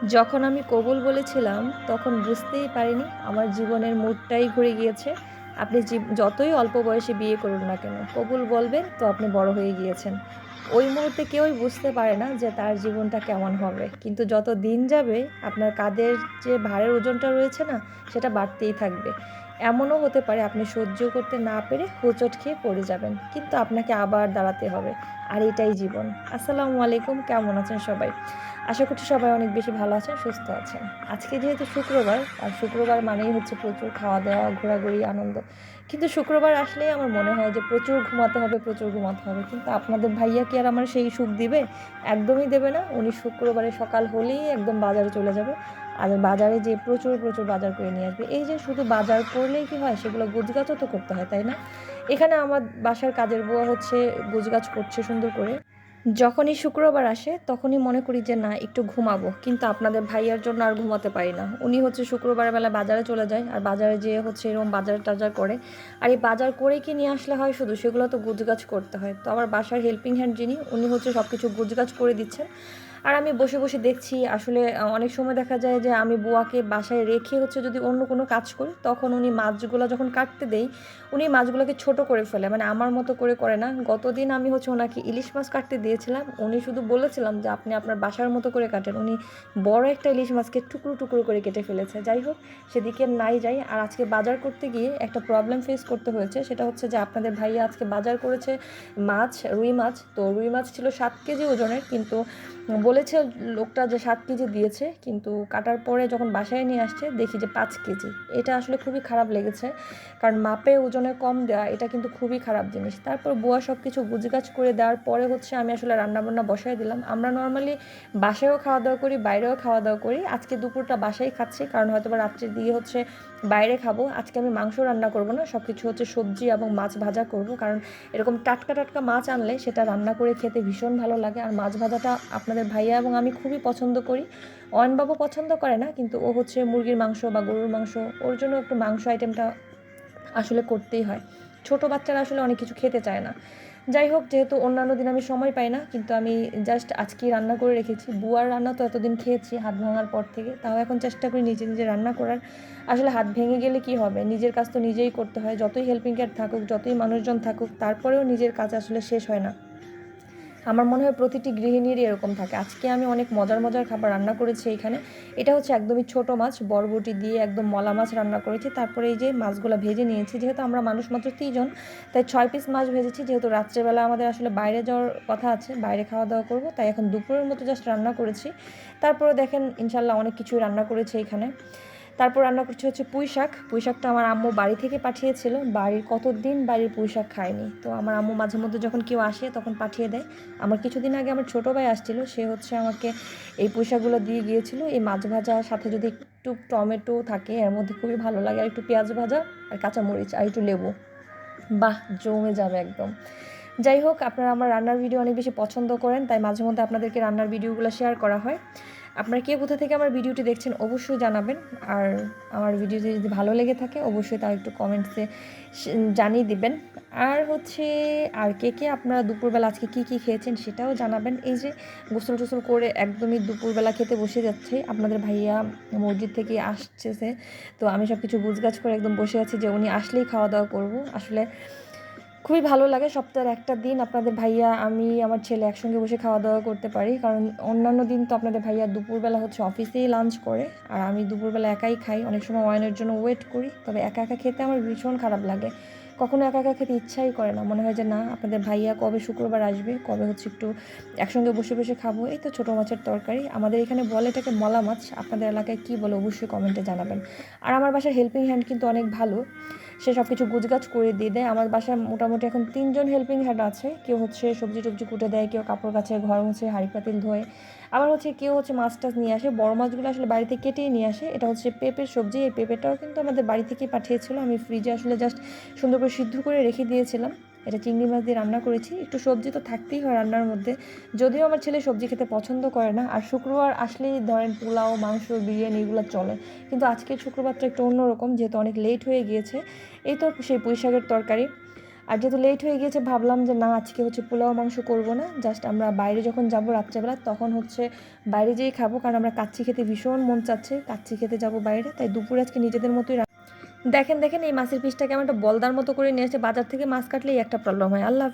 যখন আমি কবুল বলেছিলাম তখন বুঝতেই পারিনি আমার জীবনের মুডটাই ঘুরে গিয়েছে। আপনি যতই অল্প বয়সে বিয়ে করুন না কেন, কবুল বলবেন তো আপনি বড় হয়ে গিয়েছেন। ওই মুহূর্তে কেউই বুঝতে পারে না যে তার জীবনটা কেমন হবে, কিন্তু যত দিন যাবে আপনার কাঁধের যে ভারের ওজনটা রয়েছে না, সেটা বাড়তেই থাকবে। এমনও হতে পারে আপনি সহ্য করতে না পেরে হোঁচট খেয়ে পড়ে যাবেন, কিন্তু আপনাকে আবার দাঁড়াতে হবে। আর এটাই জীবন। আসসালামু আলাইকুম, কেমন আছেন সবাই? আশা করছি সবাই অনেক বেশি ভালো আছেন, সুস্থ আছেন। আজকে যেহেতু শুক্রবার, আর শুক্রবার মানেই হচ্ছে প্রচুর খাওয়া দাওয়া, ঘোরাঘুরি, আনন্দ। কিন্তু শুক্রবার আসলেই আমার মনে হয় যে প্রচুর ঘুমাতে হবে, প্রচুর ঘুমাতে হবে। কিন্তু আপনাদের ভাইয়া কি আর আমার সেই সুখ দিবে? একদমই দেবে না। উনি শুক্রবারে সকাল হলেই একদম বাজারে চলে যাবে। আর বাজারে যেয়ে প্রচুর প্রচুর বাজার করে নিয়ে আসবে। এই যে শুধু বাজার করলেই কি হয়, সেগুলো গোছগাছও তো করতে হয়, তাই না? এখানে আমার বাসার কাজের বুয়া হচ্ছে গোছগাছ করছে সুন্দর করে। যখনই শুক্রবার আসে তখনই মনে করি যে না, একটু ঘুমাবো, কিন্তু আপনাদের ভাইয়ার জন্য আর ঘুমাতে পারি না। উনি হচ্ছে শুক্রবার বেলা বাজারে চলে যায়, আর বাজারে যেয়ে হচ্ছে এরকম বাজার টাজার করে। আর এই বাজার করে কি নিয়ে আসলে হয়, শুধু সেগুলো তো গুজগাছ করতে হয়। তো আমার বাসার হেল্পিং হ্যান্ড যিনি, উনি হচ্ছে সব কিছু গুজগাছ করে দিচ্ছেন। আর আমি বসে বসে দেখছি। আসলে অনেক সময় দেখা যায় যে আমি বুয়াকে বাসায় রেখে হচ্ছে যদি অন্য কোনো কাজ করি, তখন উনি মাছগুলো যখন কাটতে দেই, উনি মাছগুলোকে ছোট করে ফেলে, মানে আমার মতো করে করে না। গতদিন আমি হচ্ছে ওনাকে ইলিশ মাছ কাটতে দিয়েছিলাম, উনি শুধু বলেছিলাম যে আপনি আপনার বাসার মতো করে কাটেন, উনি বড় একটা ইলিশ মাছকে টুকরো টুকরো করে কেটে ফেলেছে। যাই হোক, সেদিকে নাই যাই। আর আজকে বাজার করতে গিয়ে একটা প্রবলেম ফেস করতে হয়েছে, সেটা হচ্ছে যে আপনাদের ভাইয়া আজকে বাজার করেছে মাছ, রুই মাছ। তো রুই মাছ ছিল 7 কেজি ওজনের, কিন্তু বলেছে লোকটা যে 7 কেজি দিয়েছে, কিন্তু কাটার পরে যখন বাসায় নিয়ে আসছে দেখি যে 5 কেজি। এটা আসলে খুবই খারাপ লেগেছে, কারণ মাপে ওজনে কম দেওয়া এটা কিন্তু খুবই খারাপ জিনিস। তারপর বুয়া সব কিছু গুজগাছ করে দেওয়ার পরে হচ্ছে আমি আসলে রান্নাবান্না বসায় দিলাম। আমরা নর্মালি বাসায়ও খাওয়া দাওয়া করি, বাইরেও খাওয়া দাওয়া করি। আজকে দুপুরটা বাসায় খাচ্ছি, কারণ হয়তো বা রাত্রের দিকে হচ্ছে বাইরে খাবো। আজকে আমি মাংস রান্না করব না, সব কিছু হচ্ছে সবজি এবং মাছ ভাজা করব, কারণ এরকম টাটকা টাটকা মাছ আনলে সেটা রান্না করে খেতে ভীষণ ভালো লাগে। আর মাছ ভাজাটা আপনাদের ভাইয়া এবং আমি খুবই পছন্দ করি। অয়নবাবু পছন্দ করে না, কিন্তু ও হচ্ছে মুরগির মাংস বা গরুর মাংস, ওর জন্য একটু মাংস আইটেমটা আসলে করতেই হয়। ছোট বাচ্চারা আসলে অনেক কিছু খেতে চায় না। যাই হোক, যেহেতু অন্যান্য দিন আমি সময় পাই না, কিন্তু আমি জাস্ট আজকেই রান্না করে রেখেছি। বুয়ার রান্না তো এতদিন খেয়েছি হাত ভাঙার পর থেকে, তাও এখন চেষ্টা করি নিজে নিজে রান্না করার। আসলে হাত ভেঙে গেলে কি হবে, নিজের কাজ তো নিজেই করতে হয়। যতই হেল্পিং হ্যান্ড থাকুক, যতই মানুষজন থাকুক, তারপরেও নিজের কাজ আসলে শেষ হয় না। আমার মনে হয় প্রতিটি গৃহিণীরই এরকম থাকে। আজকে আমি অনেক মজার মজার খাবার রান্না করেছি এইখানে। এটা হচ্ছে একদমই ছোট মাছ, বরবটি দিয়ে একদম মলা মাছ রান্না করেছি। তারপরে এই যে মাছগুলো ভেজে নিয়েছি, যেহেতু আমরা মানুষ মাত্র 3 জন, তাই 6 পিস মাছ ভেজেছি। যেহেতু রাত্রেবেলা আমাদের আসলে বাইরে যাওয়ার কথা আছে, বাইরে খাওয়া দাওয়া করবো, তাই এখন দুপুরের মতো জাস্ট রান্না করেছি। তারপরে দেখেন ইনশাল্লাহ অনেক কিছুই রান্না করেছি এখানে। তারপর রান্না করছি হচ্ছে পুঁই শাক। পুঁই শাকটা আমার আম্মু বাড়ি থেকে পাঠিয়েছিল। বাড়ির কতদিন বাড়ির পুঁই শাক খায়নি, তো আমার আম্মু মাঝে মধ্যে যখন কেউ আসে তখন পাঠিয়ে দেয়। আমার কিছুদিন আগে আমার ছোটো ভাই আসছিল, সে হচ্ছে আমাকে এই পুঁই শাকগুলো দিয়ে গিয়েছিল। এই মাছ ভাজার সাথে যদি একটু টমেটো থাকে এর মধ্যে খুবই ভালো লাগে, আর একটু পেঁয়াজ ভাজা আর কাঁচামরিচ আর একটু লেবু, বাহ, জমে যাবে একদম। যাই হোক, আপনারা আমার রান্নার ভিডিও অনেক বেশি পছন্দ করেন, তাই মাঝে মধ্যে আপনাদেরকে রান্নার ভিডিওগুলো শেয়ার করা হয়। আপনারা কে কোথা থেকে আমার ভিডিওটি দেখছেন অবশ্যই জানাবেন। আর আমার ভিডিওটি যদি ভালো লেগে থাকে অবশ্যই তাও একটু কমেন্টসে জানিয়ে দিবেন। আর হচ্ছে, আর কে কে আপনারা দুপুরবেলা আজকে কী কী খেয়েছেন সেটাও জানাবেন। এই যে গোসল টোসল করে একদমই দুপুরবেলা খেতে বসে যাচ্ছে, আপনাদের ভাইয়া মসজিদ থেকে আসছে, তো আমি সব কিছু গুছগাছ করে একদম বসে আছি যে উনি আসলেই খাওয়া দাওয়া করব। আসলে খুবই ভালো লাগে সপ্তাহের একটা দিন আপনাদের ভাইয়া, আমি, আমার ছেলে একসঙ্গে বসে খাওয়া দাওয়া করতে পারি। কারণ অন্যান্য দিন তো আপনাদের ভাইয়া দুপুরবেলা হচ্ছে অফিসেই লাঞ্চ করে, আর আমি দুপুরবেলা একাই খাই। অনেক সময় ওয়াইনের জন্য ওয়েট করি, তবে একা একা খেতে আমার ভীষণ খারাপ লাগে। কখনো একা একা খেতে ইচ্ছাই করে না, মনে হয় যে না, আপনাদের ভাইয়া কবে শুক্রবার আসবে, কবে হচ্ছে একটু একসঙ্গে বসে বসে খাবো। এই তো ছোটো মাছের তরকারি, আমাদের এখানে বলে এটাকে মলা মাছ, আপনাদের এলাকায় কী বলে অবশ্যই কমেন্টে জানাবেন। আর আমার বাসার হেল্পিং হ্যান্ড কিন্তু অনেক ভালো, সে সব কিছু গুজগাছ করে দিয়ে দেয়। আমার বাসায় মোটামুটি এখন 3 জন হেল্পিং হ্যান্ড আছে। কেউ হচ্ছে সবজি টবজি কুটে দেয়, কেউ কাপড় কাচে, ঘর মুছে, হাঁড়ি পাতিল ধোয়। আবার হচ্ছে কেউ হচ্ছে মাছ টাছ নিয়ে আসে, বড় মাছগুলো আসলে বাড়ি থেকে কেটেই নিয়ে আসে। এটা হচ্ছে পেঁপের সবজি, এই পেঁপেটাও কিন্তু আমাদের বাড়ি থেকেই পাঠিয়েছিল। আমি ফ্রিজে আসলে জাস্ট সুন্দর করে সিদ্ধ করে রেখে দিয়েছিলাম। এটা চিংড়ি মাছ দিয়ে রান্না করেছি। একটু সবজি তো থাকতেই হয় রান্নার মধ্যে, যদিও আমার ছেলে সবজি খেতে পছন্দ করে না। আর শুক্রবার আসলেই ধরেন পোলাও, মাংস, বিরিয়ানি এগুলো চলে, কিন্তু আজকে শুক্রবারটা একটু অন্যরকম, যেহেতু অনেক লেট হয়ে গিয়েছে। এই তো সেই পুঁই শাকের তরকারি। আর যেহেতু লেট হয়ে গিয়েছে ভাবলাম যে না আজকে হচ্ছে পোলাও মাংস করবো না, জাস্ট আমরা বাইরে যখন যাবো রাত্রেবেলা তখন হচ্ছে বাইরে যেয়েই খাবো, কারণ আমরা কাচ্চি খেতে ভীষণ মন চাচ্ছে, কাচ্চি খেতে যাবো বাইরে। তাই দুপুরে আজকে নিজেদের মতোই দেখেন এই মাছের পিসটাকে আমি একটা বলদার মতো করে নিয়ে এসে বাজার থেকে। মাছ কাটলেই একটা প্রবলেম হয়। আল্লাহ।